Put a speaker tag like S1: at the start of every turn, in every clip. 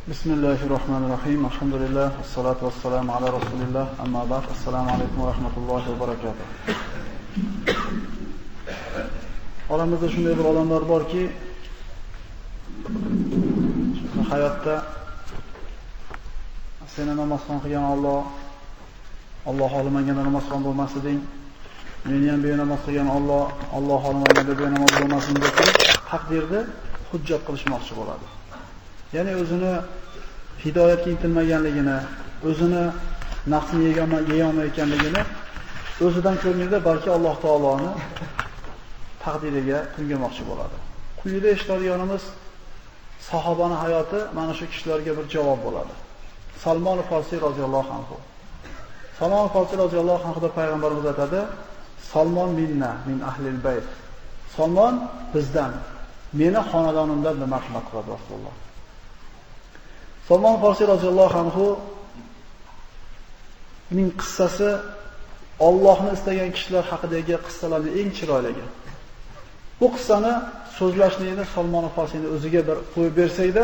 S1: Bismillahirrahmanirrahim. Alhamdulillah, vassalatu vassalamu ala rasulillah. Amma ba'd. Assalomu alaykum va rahmatullohi va barakatuh. Olamizda shunday bir odamlar borki, hayotda seni namozxon qilgan Alloh xohlamaganda namozxon bo'lmasding. Meni ham benamoz qilgan Alloh xohlamaganda benamoz bo'lmasin deb taqdirni hujjat qilishmoqchi bo'ladi. Ya'ni o'zini hidoyatga intilmaganligini, o'zini nafsini yeyolmayotganligini o'zidan ko'rmaydi, balki Alloh taoloni taqdiriga ko'ngamoqchi bo'ladi. Quyida eshitadiganimiz sahobaning hayoti mana shu kishilarga bir javob bo'ladi. Salmon Farsiy roziyallohu anhu. Salmon Farsiy roziyallohu anhu da payg'ambarimiz aytadi: "Salmon minna, min ahlil bayt." Salmon bizdan, meni xonadonimdan deb marhamat qiladi Rasululloh. Salmon Farsiy roziyallohu anhu ning qissasi Allohni istagan kishilar haqidagi qissalarning eng chiroyligi. Bu qissani so'zlashlikni Salmon Farsiyning o'ziga bir qo'yib bersaydi,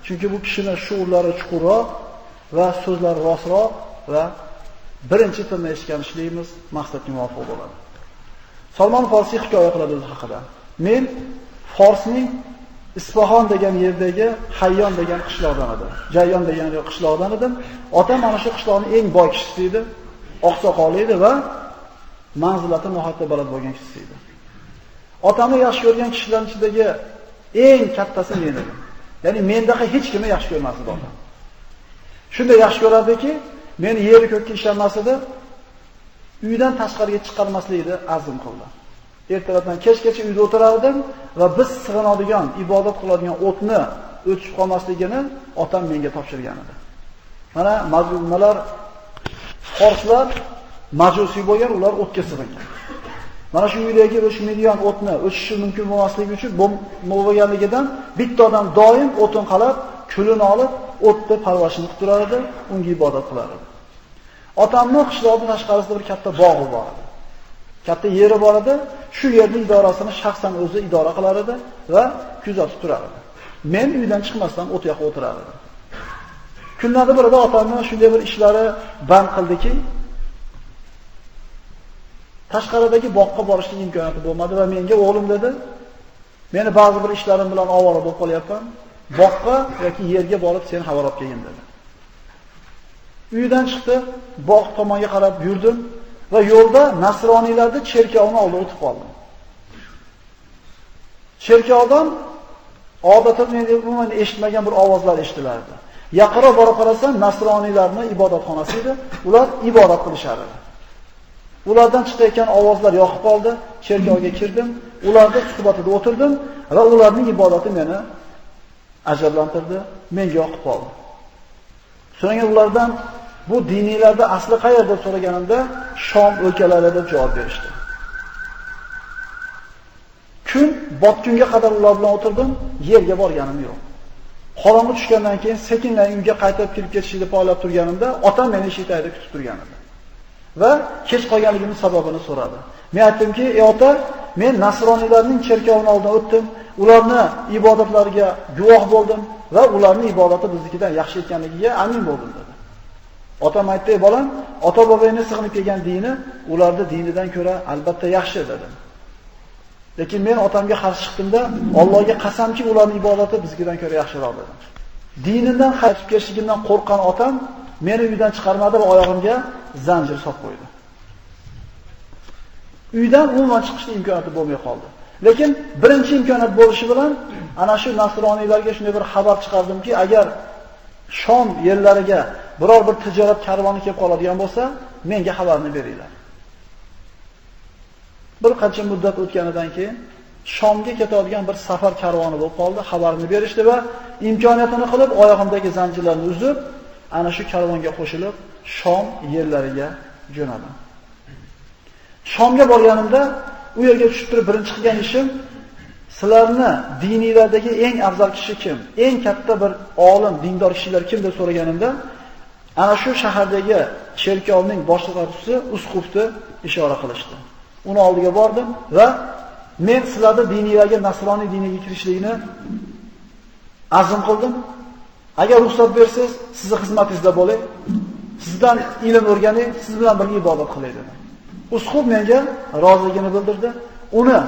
S1: chunki bu kishining shuurlari chuqurroq va so'zlari rostroq va birinchi tilni eshitganishligimiz maqsadga muvofiq bo'ladi. Salmon Farsiy hikoya qiladi o'zi haqida. Men Forsning Isfahon degan yerdagi Hayyon degan qishloqdan edim. Jayyon degan qishloqdan edim. Otam mana shu qishloqning eng boy kishisi edi, oqsoqoli edi va manzilati nihoyatda baland bo'lgan kishisi edi. Otamni yaxshi ko'rgan kishilar ichidagi eng kattasi men edim. Ya'ni mendaqa hech kimni yaxshi ko'rmasdi otam. Shunday yaxshi ko'rardiki, meni yer ko'kka ishonmas edi, uydan tashqariga chiqarmaslikni azm qildi. Ertalabdan kechgacha uyda o'tirardim va biz sig'inadigan, ibodat qiladigan o'tni o'chib qolmasligini otam menga topshirgan edi. Mana mazlumlar, forslar majusiy bo'lgan, ular o'tga sig'ingan. Mana shu uydagi o'chmaydigan o'tni o'chishi mumkin bo'lmasligi uchun bo'lganligidan bitta odam doim o'tin qalab, kulini olib, o'tni parvarishini qilib turar edi, unga ibodat qilar edi. Otamning qishloqning tashqarisida bir katta bog'i bor edi. Katta yeri bor edi. Shu yerning idorasini shaxsan o'zi idora qilar edi va kuzatib turar edi. Men uydan chiqmasdan o't yoqib o'tirar edim. Kunlarda birida otamning shunday bir ishlari band qildiki, tashqaridagi bog'ga borishning imkoniyati bo'lmadi va menga o'g'lim dedi, meni ba'zi bir ishlarim bilan ovora bo'lib qolyapman. Bog'ga yoki yerga borib sen xabar olib kelgin dedi. Uydan chiqdi, bog' tomonga qarab yurdim va yo'lda nasroniylarning cherkovini oldida o'tib qoldim. Cherkovdan odatda men umuman eshitmagan bir ovozlar eshitilardi. Yaqinroq borib qarasam, nasroniylarning ibodatxonasi edi. Ular ibodat qilishar edi. Ulardan chiqayotgan ovozlar yoqib qoldi. Cherkovga kirdim, ularning suhbatida o'tirdim va ularning ibodati meni ajablantirdi, menga yoqib qoldi. So'ngra ulardan bu diniylarda asli qayerda so'raganimda Shom o'lkalarida deb javob berishdi. Kun botgunga qadar ular bilan o'tirdim, yerga borganim yo'q. Qorong'i tushgandan keyin sekinlik uyga qaytib kirib ketishni poylab turganimda otam meni eshik tagida kutib turgan edi. Va kech qolganligimning sababini so'radi. Men aytdimki, "Ey ota, men nasroniylarning cherkovining oldidan o'tdim, ularning ibodatlariga guvoh bo'ldim va ularning ibodati biznikidan yaxshi ekanligiga amin bo'ldim" dedi. Otam aytdi: "Bolam, ota-bobongni sig'inib kelgan dini ularning dinidan ko'ra albatta yaxshi" dedi. Lekin men otamga qarshi chiqdimda, Allohga qasamki, ularning ibodati bizgidan ko'ra yaxshiroq dedim. Dinidan qaytib kelishimdan qo'rqqan otam meni uydan chiqarmadi va oyog'imga zanjir solib qo'ydi. Uydan umuman chiqishning imkoniyati bo'lmay qoldi. Lekin birinchi imkoniyat bo'lishi bilan ana shu nasroniylarga shunday bir xabar chiqardimki, agar Shom yerlariga biror bir tijorat karvoni kelib qoladigan bo'lsa, menga xabarni beringlar. Bir qancha muddat o'tganidan keyin Shomga ketadigan bir safar karvoni bo'lib qoldi, xabarni berishdi va imkoniyatini qilib oyog'imdagi zanjirlarni uzib, ana shu karvonga qo'shilib Shom yerlariga jo'nadim. Shomga borganimda u yerga tushib turib birinchi qilgan ishim sizlarni diniylardagi eng afzal kishi kim? Eng katta bir olim, dindor kishilar kim deb so'raganimda, ana shu shahardagi cherkovning boshlig'i usqufni ishora qilishdi. Uni oldiga bordim va men sizlarning diniylarga, nasroniy diniga kirishlikni azm qildim Agar ruxsat bersangiz, sizni xizmatingizda bo'lay. Sizdan ilm o'rganay, siz bilan birga ibodat qilay dedi. Usqub menga roziligini bildirdi. Uni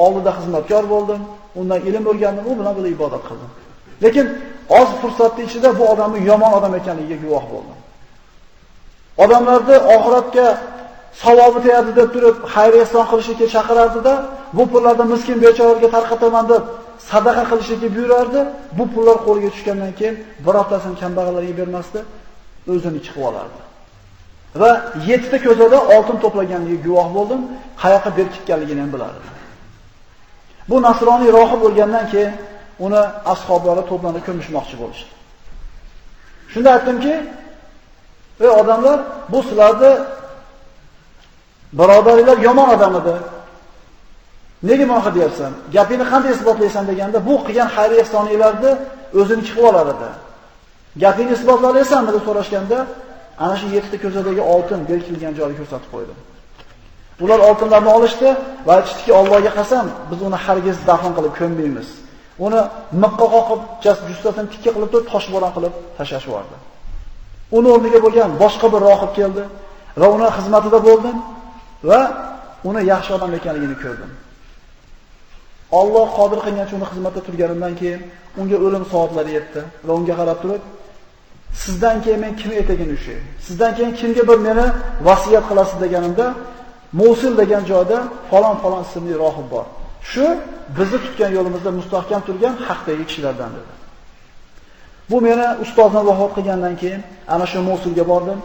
S1: oldida xizmatkor bo'ldim, undan ilm o'rgandim, u bilan birga ibodat qildim. Lekin oz fursatning ichida bu odamning yomon odam ekanligiga guvoh bo'ldim. Odamlarni oxiratga savobi tegadi deb turib, xayr-ehson qilishga chaqirardi-da, bu pullarni miskin bechoralarga tarqataman deb sadaqa qilishga buyurardi. Bu pullar qo'liga tushgandan keyin birortasini kambag'allarga bermasdi, o'zini chiqib olardi. Va 7 ta ko'zada oltin to'plaganiga guvoh bo'ldim, qayoqqa berkitganligini ham bilardi. Bu nasroniy rohib bo'lgandan keyin uni ashablari to'planib ko'mishmoqchi bo'lishdi. Shunda aytdimki, ey odamlar, bu sizlarni birodarlar yomon odam edi. Nega bunaqa deyapsan? Gapingni qanday isbotlaysan deganda, bu qilgan xayr-ehsoninglarni o'zini chiqib olar edi. Gapingni isbotlaysanmi deb so'rashganda, ana shu 7 ta ko'zadagi oltin berkilgan joyni ko'rsatib qo'ydim. Ular oltinlarni olishdi va aytishdiki, Allohga qasam, biz uni hargiz dafn qilib ko'mmaymiz. Uni miqqa qoqib, jussasini tikka qilib turib, toshbo'ron qilib tashlashvardi. Uni o'rniga bo'lgan boshqa bir rohib keldi va uni xizmatida bo'ldim va uni yaxshi odam ekanligini ko'rdim. Alloh qodir qilgancha uni xizmatda turganimdan keyin unga o'lim soatlari yetdi va unga qarab turib, sizdan keyin men kim etagini ushay? Sizdan keyin kimga bir meni vasiyat qilasiz deganimda, Mosul degan joyda falon ismli rohib bor. Shu bizni tutgan yo'limizda mustahkam turgan haqdagi kishilardan dedi. Bu meni ustozim vafot qilgandan keyin ana shu Mosulga bordim.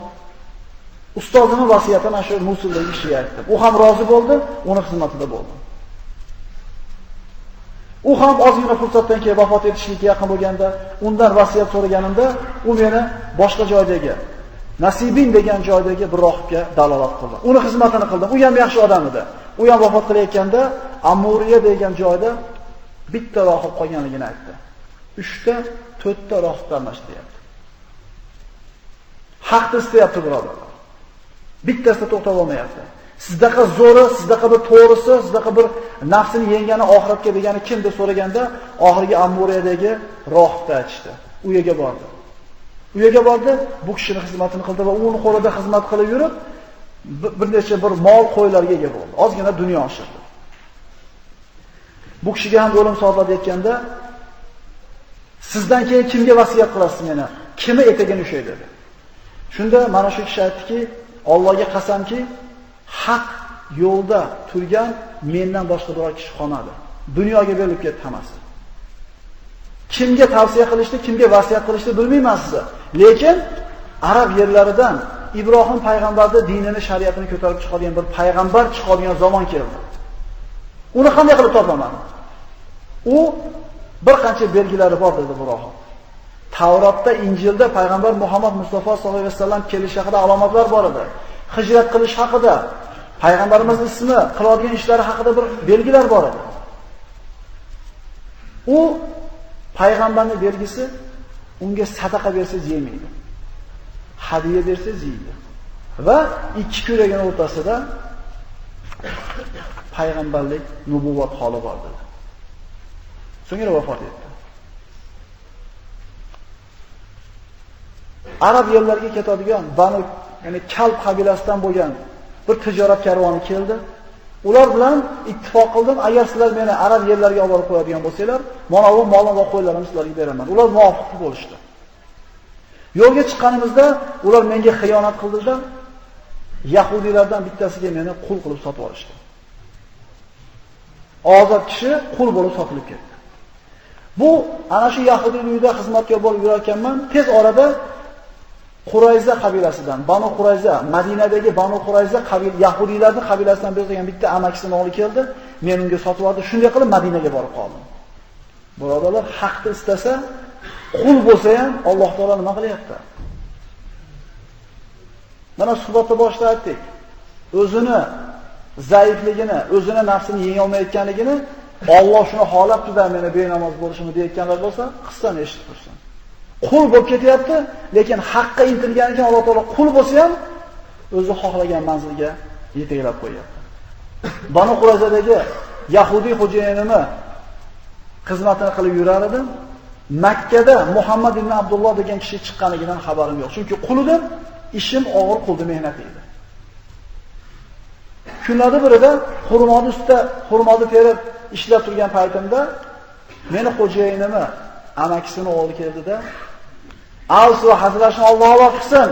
S1: Ustozimning vasiyatini ana shu Mosuldagi kishiga aytdim. U ham rozi bo'ldi, uni xizmatida bo'ldim. U ham ozgina fursatdan keyin vafot etishlikka yaqin bo'lganda, undan vasiyat so'raganimda, u meni boshqa joydagi Nasibin degan joydagi bir rohibga dalolat qildi. Uni xizmatini qildim. U ham yaxshi odam edi. U ham vafot qilayotganda Amuriya degan joyda bitta rohib qolganligini aytdi. 3 ta, 4 ta rohiblar mashlayapti. Haqni istayapti birodarlar. Bittasida to'xtab olmayapti. Sizdaqa zo'ri, sizdaqa bir to'g'risi, sizdaqa bir nafsini yengani oxiratga degani kim deb so'raganda, oxirgi Amuriyadagi rohibni aytishdi. U yerga bordi. U yerga bordi, bu kishining xizmatini qildi va uning qo'lida xizmat qilib yurib, bir necha bir mol qo'ylarga ega bo'ldi. Ozgina dunyo oshirdi. Bu kishiga ham o'lim soatlari yetganda, sizdan keyin kimga vasiyat qilasiz meni? Kimi etagini ushay dedi. Shunda mana shu kishi aytdiki, Allohga qasamki, haq yo'lda turgan mendan boshqa biror kishi qolmadi. Dunyoga berilib ketdi hammasi. Kimga tavsiya qilishni, kimga vasiyat qilishni bilmayman sizni. Lekin arab yerlaridan Ibrohim payg'ambarning dinini, shariatini ko'tarib chiqadigan bir payg'ambar chiqadigan zamon keldi. Uni qanday qilib topaman? U bir qancha belgilari bor dedi bu rohib. Tavrotda, Injilda payg'ambar Muhammad Mustafa sollallohu alayhi vasallam kelishi haqida alomatlar bor edi. Hijrat qilish haqida, payg'ambarimizning ismi, qiladigan ishlari haqida bir belgilar bor edi. U payg'ambarning belgisi, unga sadaqa bersa yemaydi. Hadiya bersa yeydi. Va ikki ko'ragining o'rtasida payg'ambarlik, nubuvvat holi bor dedi. So'ngra vafot etdi. Arab yerlariga ketadigan Banu, ya'ni Kalb qabilasidan bo'lgan bir tijorat karvoni keldi. Ular bilan ittifoq qildim, agar sizlar meni arab yerlariga olib borib qo'yadigan bo'lsanglar, mana bu molim va qo'ylarimni sizlarga beraman. Ular muvofiq bo'lishdi. Yo'lga chiqqanimizda ular menga xiyonat qildilar. Yahudiylardan bittasiga meni qul qilib sotib olishdi. Ozod kishi qul bo'lib sotilib ketdi. Bu ana shu Yahudiy uyida xizmatkor bo'lib yurarkanman, tez orada Qurayza qabilasidan, Banu Qurayza, Madinadagi Banu Qurayza Yahudiylarning qabilasidan bo'lgan bitta amakisining o'g'li keldi. Men unga sotib oldim. Shunday qilib Madinaga borib qoldim. Birodarlar, haqni istasa, qul bo'lsa ham Alloh taolo nima qilyapti? Mana suhbatda boshida aytdik. O'zini zaifligini, o'zini nafsini yenga olmayotganligini Alloh shuni xohlabdi-da meni benamoz bo'lishimni deyotganlar bo'lsa, qissani eshitib tursin. Qul bo'lib ketyapti, lekin haqqa intilganidan keyin Alloh taolo qul bo'lsa ham o'zi xohlagan manzilga yetaklab qo'yapti. Banu Qurayzadagi Yahudiy xo'jayinimi xizmatini qilib yurar edim. Makkada Muhammad ibn Abdulloh degan kishi chiqqanidan xabarim yo'q. Chunki qulidim, ishim og'ir qildi, mehnat edi. Kunlardan birida xurmoni ustida xurmoni terib ishlab turgan paytimda meni xo'jayinimni amakisini o'g'li keldida, "Avsu hazratni Alloh va qilsin.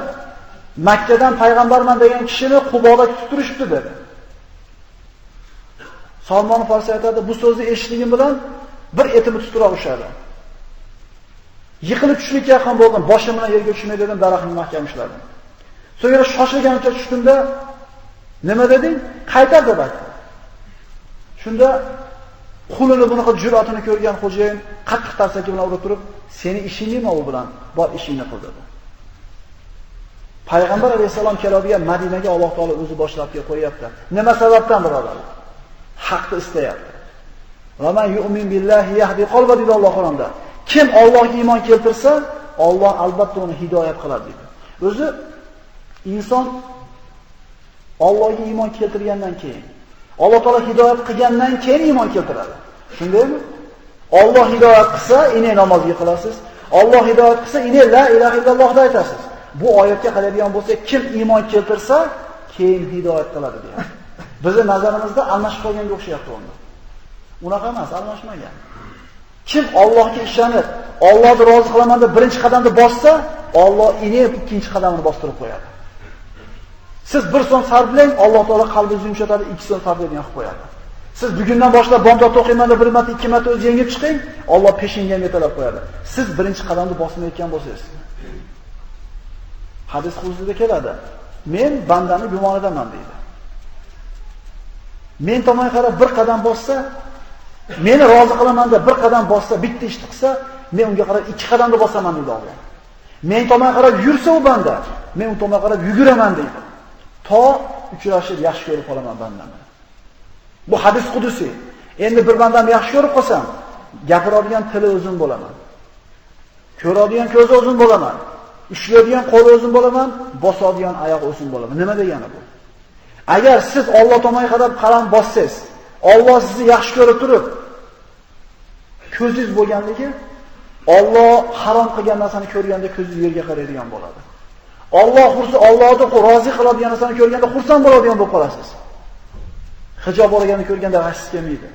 S1: Makkadan payg'ambarman degan kishini Quboda kutib turishibdi" dedi. Salmon Farsi aytadi, bu so'zni eshitganim bilan bir etimni tutira ushladi. Yiqilib tushlikka yaqin bo'ldim, boshim bilan yerga tushmay dedim, daraxtni mahkam ushladim. So'ngra shoshilgancha tushdimda, "Nima deding?" "Qaytar" deb aytdi. Shunda qulini bunaqa jur'atini ko'rgan xo'jayin qattiq tarsaki bilan urib turib, "Seni ishing nima u bilan? Bor ishingni qil" dedi. Payg'ambar alayhisalom keladigan Madinaga Alloh taolo o'zi boshlab qo'yapti. Nima sababdan birodarlar? Haqni istayapti. "Va man yu'min billahi yahdi qalba" dedi Alloh Qur'onda. Kim Allohga iymon keltirsa, Alloh albatta uni hidoyat qiladi dedi. O'zi inson Allohga iymon keltirgandan keyin, Alloh taolo hidoyat qilgandan keyin iymon keltiradi. Shundaymi? Alloh hidoyat qilsa, ine namozga qilasiz. Alloh hidoyat qilsa, ine la ilaha illalloh deb aytasiz. Bu oyatga qaraydigan bo'lsa, kim iymon keltirsa, keyin hidoyat qiladi deydi. Bizning nazarimizda almashib qolganga o'xshayapti unda. Unaqa emas, almashmagan. Kim Allohga ishonib, Allohni rozi qilaman deb birinchi qadamni bossa, Alloh inib ikkinchi qadamini bostirib qo'yadi. Siz bir so'm sarflang, Alloh taolo qalbingizni yumshatadi, 2 so'm sarflaydigan qilib qo'yadi. Siz bugundan boshlab bomdod o'qiyman deb 1 marta 2 marta o'z yengib chiqing, Alloh peshinga yetalab qo'yadi. Siz birinchi qadamni bosmayotgan bo'lsangiz. Hadis huzurida keladi. Men bandani gumonidaman deydi. Men tomonga qarab bir qadam bossa, meni rozi qilaman deb bir qadam bossa, bitta ish qilsa, men unga qarab 2 qadamda bosaman deydi Alloh. Men tomonga qarab yursa u banda, men u tomonga qarab yuguraman deydi. To uchrashib yaxshi ko'rib qolaman bandani. Bu hadis qudusiy. Endi bir bandani yaxshi ko'rib qolsam, gapiradigan tili o'zim bo'laman. Ko'radigan ko'zi o'zim bo'laman. Ishlaydigan qo'li o'zim bo'laman, bosadigan oyoq o'zim bo'laman. Nima degani bu? Agar siz Alloh tomonga qarab qalam bossangiz, Alloh sizni yaxshi ko'rib turib, ko'zingiz bo'lganligi, Alloh harom qilgan narsani ko'rganda ko'zingiz yerga qaraydigan bo'ladi. Allohni rozi qiladigan narsani ko'rganda xursand bo'ladigan bo'lib qolasiz. Hijob olganini ko'rganda g'ashingiz kelmaydi.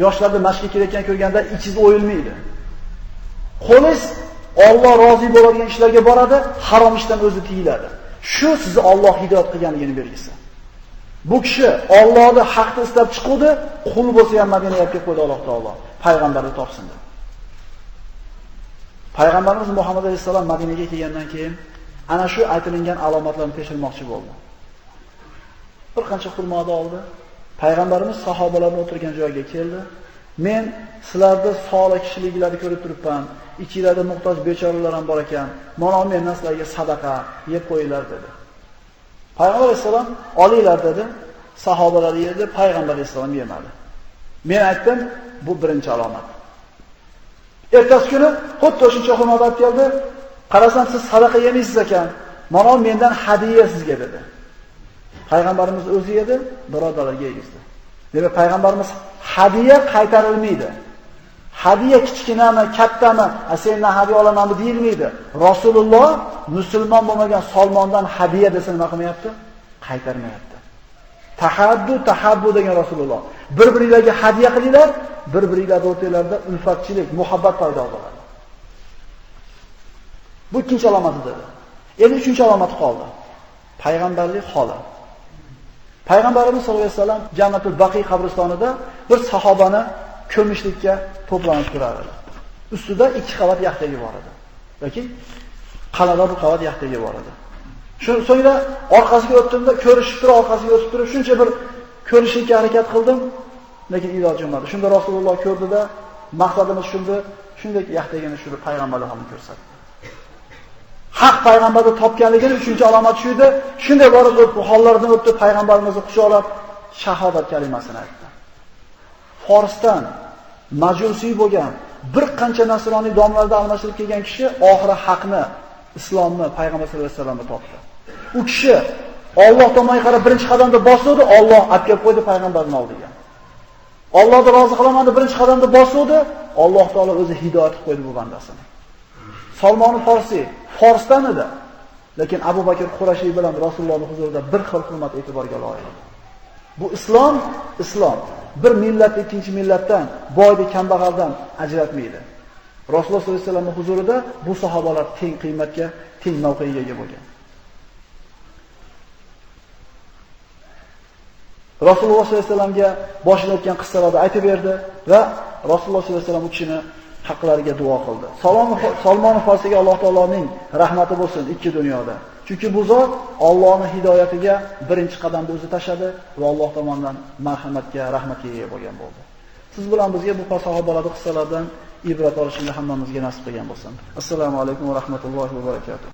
S1: Yoshlarda mashqqa kelayotgan ko'rganda ichingiz o'yilmaydi. Qo'lingiz Alloh rozi bo'ladigan ishlarga boradi, harom ishdan o'zi tiyiladi. Shu sizni Alloh hidoyat qilganligini belgisi. Bu kishi Allohni haqni istab chiqdi, qul bo'lsa ham Madinaga kelib qo'ydi Alloh taolo, payg'ambarni topsin deb. Payg'ambarimiz Muhammad alayhisalom Madinaga kelgandan keyin ana shu aytilgan alomatlarni tekshirmoqchi bo'ldi. Bir qancha xurmoni oldi. Payg'ambarimiz sahobalarning o'tirgan joyiga keldi. Men sizlarda solih kishiliklarni ko'rib turibman. Ichingizda muhtoj bechoralar ham bor ekan. Mana mendan sizlarga sadaqa yeb qo'yinglar dedi. Payg'ambar alayhisalom olinglar dedi. Sahobalar yedi, payg'ambar alayhisalom yemadi. Men aytdim, bu birinchi alomat. Ertasi kuni xuddi o'sha xurmoni olib keldi. Qarasam siz sadaqa yemaysiz ekan. Mana mendan hadiya sizga dedi. Payg'ambarimiz o'zi edi, birodarlarga yegizdi. Demak, payg'ambarimiz hadiya qaytarilmaydi. Hadiya kichkinami, kattami, sendan hadiya olaman deb deyilmaydi. Rasululloh musulmon bo'lmagan Salmondan hadiya desa nima qilmayapti? Qaytarmayapti. Tahabbu degan Rasululloh. Bir-biringizga hadiya qilinglar, bir-biringizlar o'rtalarida ulfatchilik, muhabbat paydo bo'ladi. Bu ikkinchi alomati dedi. Endi uchinchi alomat qoldi. Payg'ambarlik holi. Payg'ambarimiz sollallohu alayhi vasallam Jannatul Baqiy qabristonida bir sahobani ko'mishlikka to'planib turardi. Ustida 2 qavat yaxtagi bor edi. Yoki qalada bir qavat yaxtagi bor edi. So'ngra orqasiga o'tdimda, ko'rishib turib, orqasiga o'tib turib, shuncha bir ko'rishga harakat qildim, lekin ilojim yo'q. Shunda Rasululloh ko'rdida, maqsadimiz shunday yaxtagini shuni payg'ambarlar ham ko'rsatdi. Haq payg'ambarni topganligini 3-alomat shu edi. Shunday borib bu hollardan o'tdi, payg'ambarimizni quchoqlab shahodat kalimasini aytdi. Forsdan majusiy bo'lgan bir qancha nasroniy domlarda almashtirib kelgan kishi oxiri haqni, islomni payg'ambar sollallohu alayhi vasallamga topdi. U kishi Alloh tomoniga qarab birinchi qadamda bosdi, Alloh olib kelib qo'ydi payg'ambarning oldiga. Allohni rozi qilaman deb birinchi qadamda bosdi, Alloh taolo o'zi hidoyat qilib qo'ydi bu bandasini. Salmon Farsiy Forsdan edi, lekin Abu Bakr Qurashiy bilan Rasulullohning huzurida bir xil hurmat e'tiborga loyiq. Bu islom bir millat ikkinchi millatdan, boyni kambag'aldan ajratmaydi. Rasululloh sollallohu alayhi vasallamning huzurida bu sahobalar teng qiymatga, teng mavqega ega bo'lgan. Rasululloh sollallohu alayhi vasallamga boshida o'tgan qissalarni aytib berdi va Rasululloh sollallohu alayhi vasallam u kishini haqlariga duo qildi. Salmon Farsiga Alloh taoloning rahmati bo'lsin ikki dunyoda. Chunki bu zot Allohning hidoyatiga birinchi qadamni o'zi tashadi va Alloh tomonidan marhamatga, rahmatga ega bo'lgan bo'ldi. Siz bilan bizga bu sahobalarning qissalaridan ibrat olishni hammamizga nasib qilgan bo'lsin. Assalomu alaykum va rahmatullohi va barakatuh.